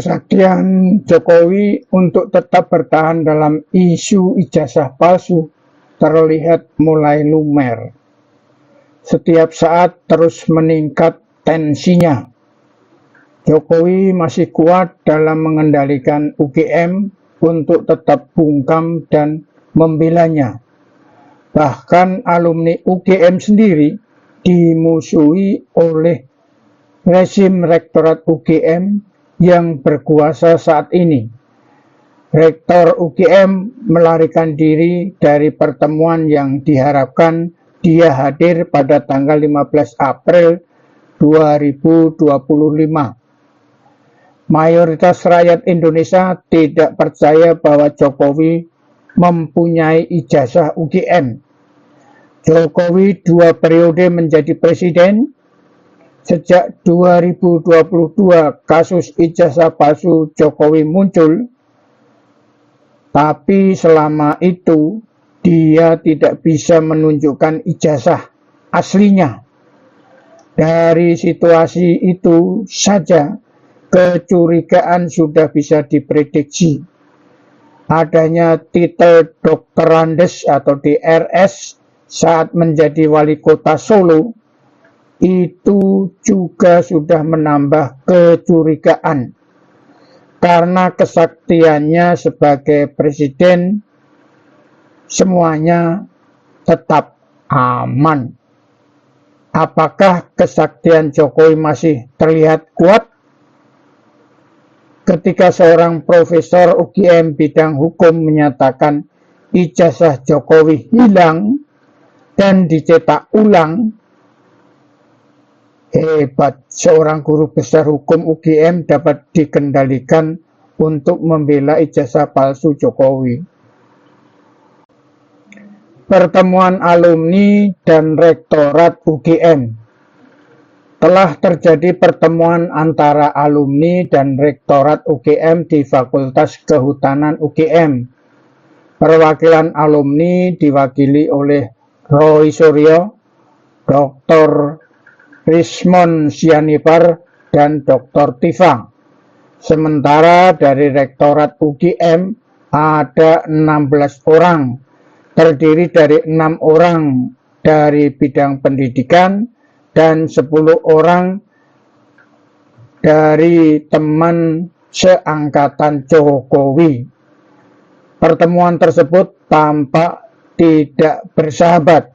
Kesaktian Jokowi untuk tetap bertahan dalam isu ijazah palsu terlihat mulai lumer. Setiap saat terus meningkat tensinya. Jokowi masih kuat dalam mengendalikan UGM untuk tetap bungkam dan membelanya. Bahkan alumni UGM sendiri dimusuhi oleh rezim Rektorat UGM yang berkuasa saat ini. Rektor UGM melarikan diri dari pertemuan yang diharapkan dia hadir pada tanggal 15 April 2025. Mayoritas rakyat Indonesia tidak percaya bahwa Jokowi mempunyai ijazah UGM. Jokowi 2 periode menjadi presiden. Sejak 2022 kasus ijazah palsu Jokowi muncul, tapi selama itu dia tidak bisa menunjukkan ijazah aslinya. Dari situasi itu saja kecurigaan sudah bisa diprediksi. Adanya titel Dr. Andes atau DRS saat menjadi wali kota Solo itu juga sudah menambah kecurigaan karena kesaktiannya sebagai presiden semuanya tetap aman. Apakah kesaktian Jokowi masih terlihat kuat? Ketika seorang profesor UGM bidang hukum menyatakan ijazah Jokowi hilang dan dicetak ulang, hebat, seorang guru besar hukum UGM dapat dikendalikan untuk membela ijazah palsu Jokowi. Pertemuan alumni dan rektorat UGM. Telah terjadi pertemuan antara alumni dan rektorat UGM di Fakultas Kehutanan UGM. Perwakilan alumni diwakili oleh Roy Suryo, Dr. Rismon Sianipar, dan Dr. Tifa. Sementara dari Rektorat UGM ada 16 orang, terdiri dari 6 orang dari bidang pendidikan dan 10 orang dari teman seangkatan Jokowi. Pertemuan tersebut tampak tidak bersahabat,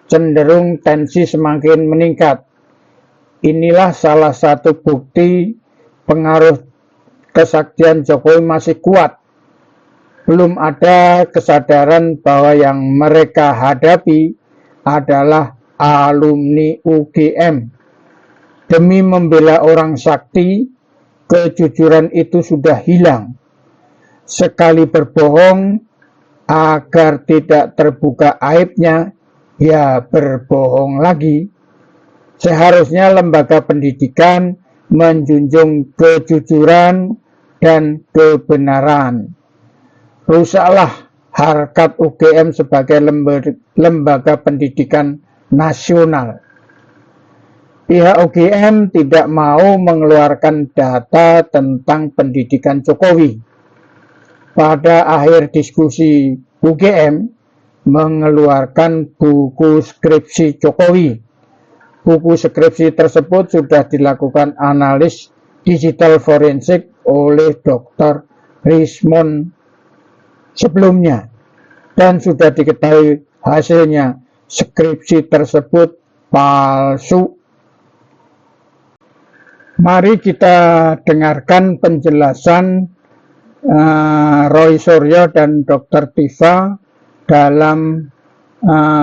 cenderung tensi semakin meningkat. Inilah salah satu bukti pengaruh kesaktian Jokowi masih kuat. Belum ada kesadaran bahwa yang mereka hadapi adalah alumni UGM. Demi membela orang sakti, kejujuran itu sudah hilang. Sekali berbohong, agar tidak terbuka aibnya, ya berbohong lagi. Seharusnya lembaga pendidikan menjunjung kejujuran dan kebenaran. Rusaklah harkat UGM sebagai lembaga pendidikan nasional. Pihak UGM tidak mau mengeluarkan data tentang pendidikan Jokowi. Pada akhir diskusi, UGM mengeluarkan buku skripsi Jokowi. Buku skripsi tersebut sudah dilakukan analis digital forensik oleh Dr. Rismon sebelumnya dan sudah diketahui hasilnya skripsi tersebut palsu. Mari kita dengarkan penjelasan Roy Suryo dan Dr. Tifa dalam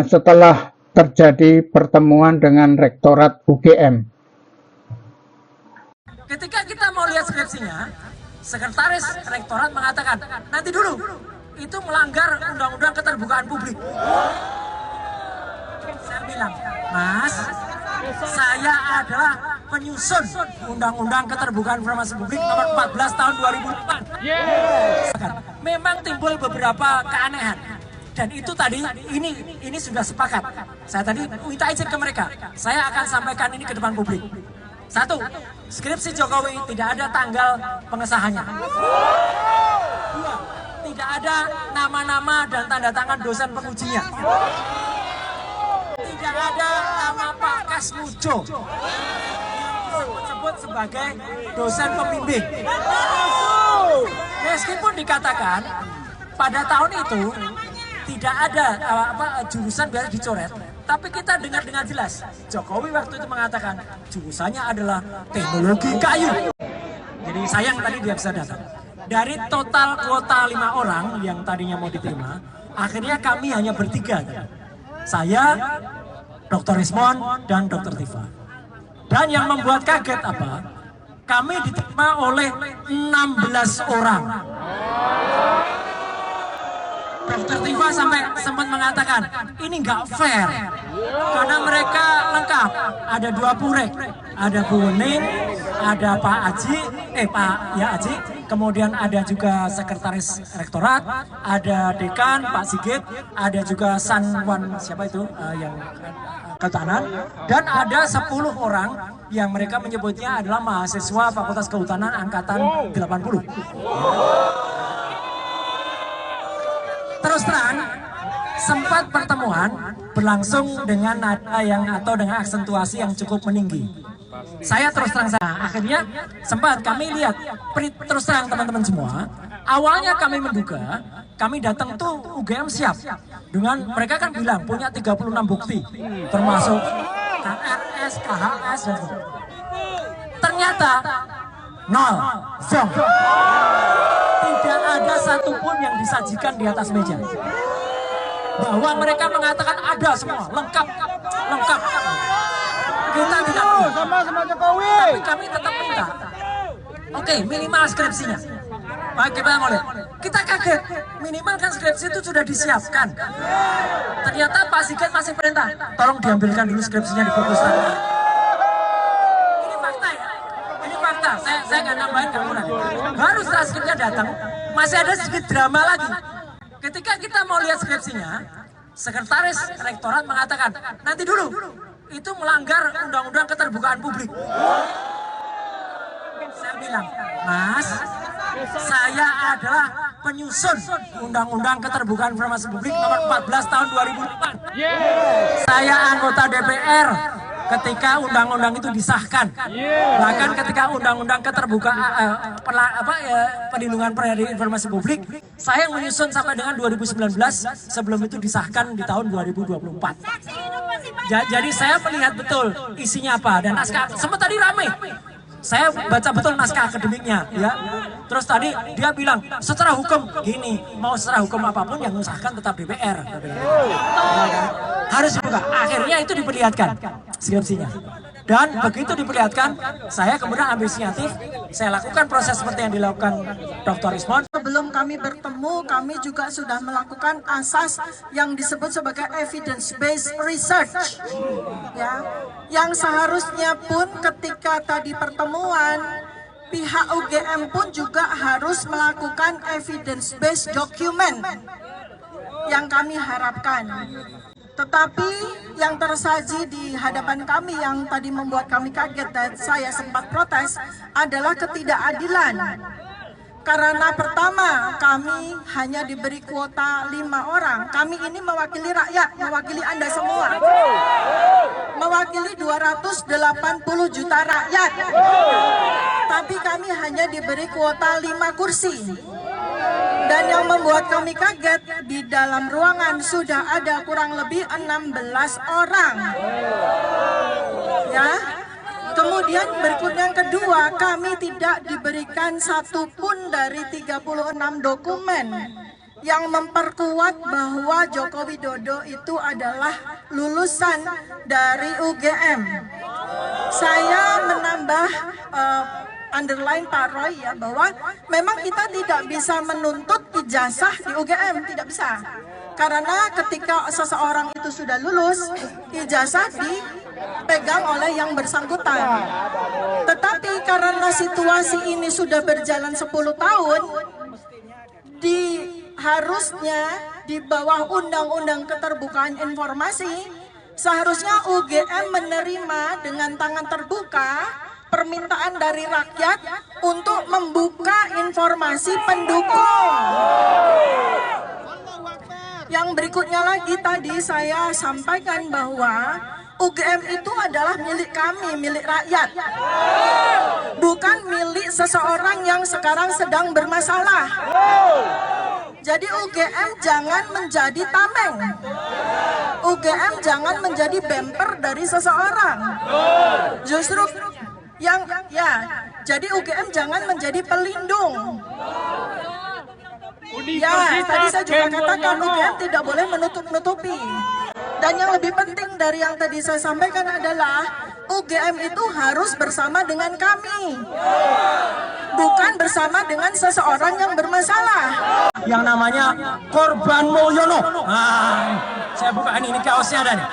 setelah terjadi pertemuan dengan Rektorat UGM. Ketika kita mau lihat skripsinya, Sekretaris Rektorat mengatakan, nanti dulu, itu melanggar Undang-Undang Keterbukaan Publik. Saya bilang, Mas, saya adalah penyusun Undang-Undang Keterbukaan Informasi Publik nomor 14 tahun 2004. Memang timbul beberapa keanehan. Dan itu tadi, ini sudah sepakat. Saya tadi minta izin ke mereka. Saya akan sampaikan ini ke depan publik. Satu, skripsi Jokowi tidak ada tanggal pengesahannya. Dua, tidak ada nama-nama dan tanda tangan dosen pengujinya. Tidak ada nama Pak Kasmujo yang disebut sebagai dosen pembimbing. Meskipun dikatakan pada tahun itu tidak ada jurusan biasa dicoret, tapi kita dengar dengan jelas Jokowi waktu itu mengatakan jurusannya adalah teknologi kayu. Jadi sayang tadi dia bisa datang. Dari total kuota 5 orang yang tadinya mau diterima, akhirnya kami hanya bertiga. Saya, Dr. Rismon, dan Dr. Tifa. Dan yang membuat kaget apa? Kami diterima oleh 16 orang. Dr. Tifa sampai sempat mengatakan ini nggak fair karena mereka lengkap, ada 2 purek, ada Bu Wening, ada Pak Aji, Aji, kemudian ada juga sekretaris rektorat, ada dekan Pak Sigit, ada juga Sanwan siapa itu yang kehutanan, dan ada 10 orang yang mereka menyebutnya adalah mahasiswa Fakultas Kehutanan angkatan 80. Terus terang, sempat pertemuan berlangsung dengan nada yang atau dengan aksentuasi yang cukup meninggi. Saya terus terang akhirnya sempat kami lihat, terus terang teman-teman semua, awalnya kami menduga, kami datang tuh UGM siap. Dengan mereka kan bilang punya 36 bukti, termasuk KRS, KHS, dan ternyata nol, zong. Tidak ada satupun yang disajikan di atas meja. Bahwa mereka mengatakan ada semua, lengkap. Kita tidak sama Jokowi. Tapi kami tetap minta. Oke, minimal skripsinya. Baik, kita mau lihat. Kita kaget, minimal kan skripsi itu sudah disiapkan. Ternyata Pak Sigit masih perintah, tolong diambilkan dulu skripsinya di perpustakaan. Ini fakta ya. Ini fakta. Saya nggak nambahin, nggak kurang. Baru setelah skripsinya datang, masih ada sedikit drama lagi. Ketika kita mau lihat skripsinya, sekretaris rektorat mengatakan, nanti dulu, itu melanggar undang-undang keterbukaan publik. Saya bilang, Mas, saya adalah penyusun undang-undang keterbukaan informasi publik nomor 14 tahun 2008. Saya anggota DPR ketika undang-undang itu disahkan. Bahkan ketika undang-undang keterbukaan perlindungan informasi publik, saya menyusun sampai dengan 2019 sebelum itu disahkan di tahun 2024. Jadi saya melihat betul isinya apa dan naskah. Sempat tadi ramai. Saya baca betul naskah akademiknya, ya. Terus tadi dia bilang secara hukum gini, mau secara hukum apapun yang mengesahkan tetap DPR. Harus dibuka. Akhirnya itu diperlihatkan skripsinya. Dan begitu diperlihatkan, saya kemudian ambil inisiatif, saya lakukan proses seperti yang dilakukan Dr. Rismon. Sebelum kami bertemu, kami juga sudah melakukan asas yang disebut sebagai evidence-based research. Ya, yang seharusnya pun ketika tadi pertemuan, pihak UGM pun juga harus melakukan evidence-based document yang kami harapkan. Tetapi yang tersaji di hadapan kami yang tadi membuat kami kaget dan saya sempat protes adalah ketidakadilan. Karena pertama kami hanya diberi kuota 5 orang. Kami ini mewakili rakyat, mewakili Anda semua. Mewakili 280 juta rakyat. Tapi kami hanya diberi kuota 5 kursi. Dan yang membuat kami kaget, di dalam ruangan sudah ada kurang lebih 16 orang. Ya. Kemudian berikut yang kedua, kami tidak diberikan satupun dari 36 dokumen yang memperkuat bahwa Joko Widodo itu adalah lulusan dari UGM. Saya menambah underline Pak Roy ya, bahwa memang kita tidak bisa menuntut ijazah di UGM, tidak bisa. Karena ketika seseorang itu sudah lulus, ijazah dipegang oleh yang bersangkutan. Tetapi karena situasi ini sudah berjalan 10 tahun, harusnya di bawah Undang-Undang Keterbukaan Informasi, seharusnya UGM menerima dengan tangan terbuka permintaan dari rakyat untuk membuka informasi pendukung. Yang berikutnya lagi tadi saya sampaikan bahwa UGM itu adalah milik kami, milik rakyat. Bukan milik seseorang yang sekarang sedang bermasalah. Jadi UGM jangan menjadi tameng. UGM jangan menjadi bemper dari seseorang. Justru jadi UGM jangan menjadi pelindung. Ya, tadi saya juga katakan UGM tidak boleh menutup-nutupi. Dan yang lebih penting dari yang tadi saya sampaikan adalah UGM itu harus bersama dengan kami, bukan bersama dengan seseorang yang bermasalah. Yang namanya Korban Mulyono. Saya buka ini kaosnya ada nih.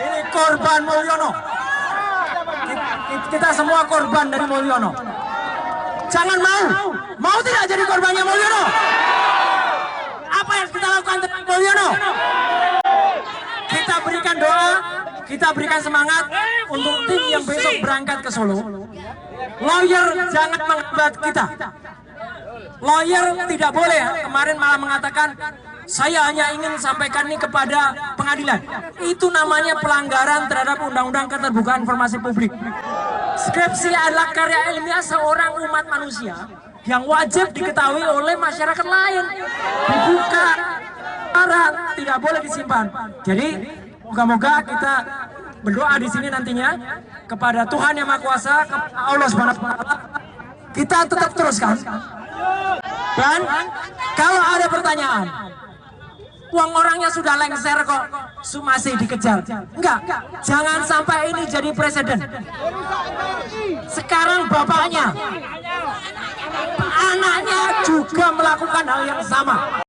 Ini Korban Mulyono. Kita semua korban dari Mulyono. Jangan mau tidak jadi korbannya Mulyono? Apa yang kita lakukan untuk Mulyono? Kita berikan doa, kita berikan semangat untuk tim yang besok berangkat ke Solo. Lawyer jangan menghambat kita. Lawyer tidak boleh kemarin malah mengatakan saya hanya ingin sampaikan ini kepada pengadilan. Itu namanya pelanggaran terhadap Undang-Undang Keterbukaan Informasi Publik. Skripsi adalah karya ilmiah seorang umat manusia yang wajib diketahui oleh masyarakat lain. Dibuka, tidak boleh disimpan. Jadi moga-moga kita berdoa di sini nantinya kepada Tuhan Yang Maha Kuasa, Allah Subhanahu wa Ta'ala. Kita tetap teruskan. Dan kalau ada pertanyaan, uang orangnya sudah lengser kok masih dikejar. Enggak, jangan sampai ini jadi presiden. Sekarang bapaknya, anaknya juga melakukan hal yang sama.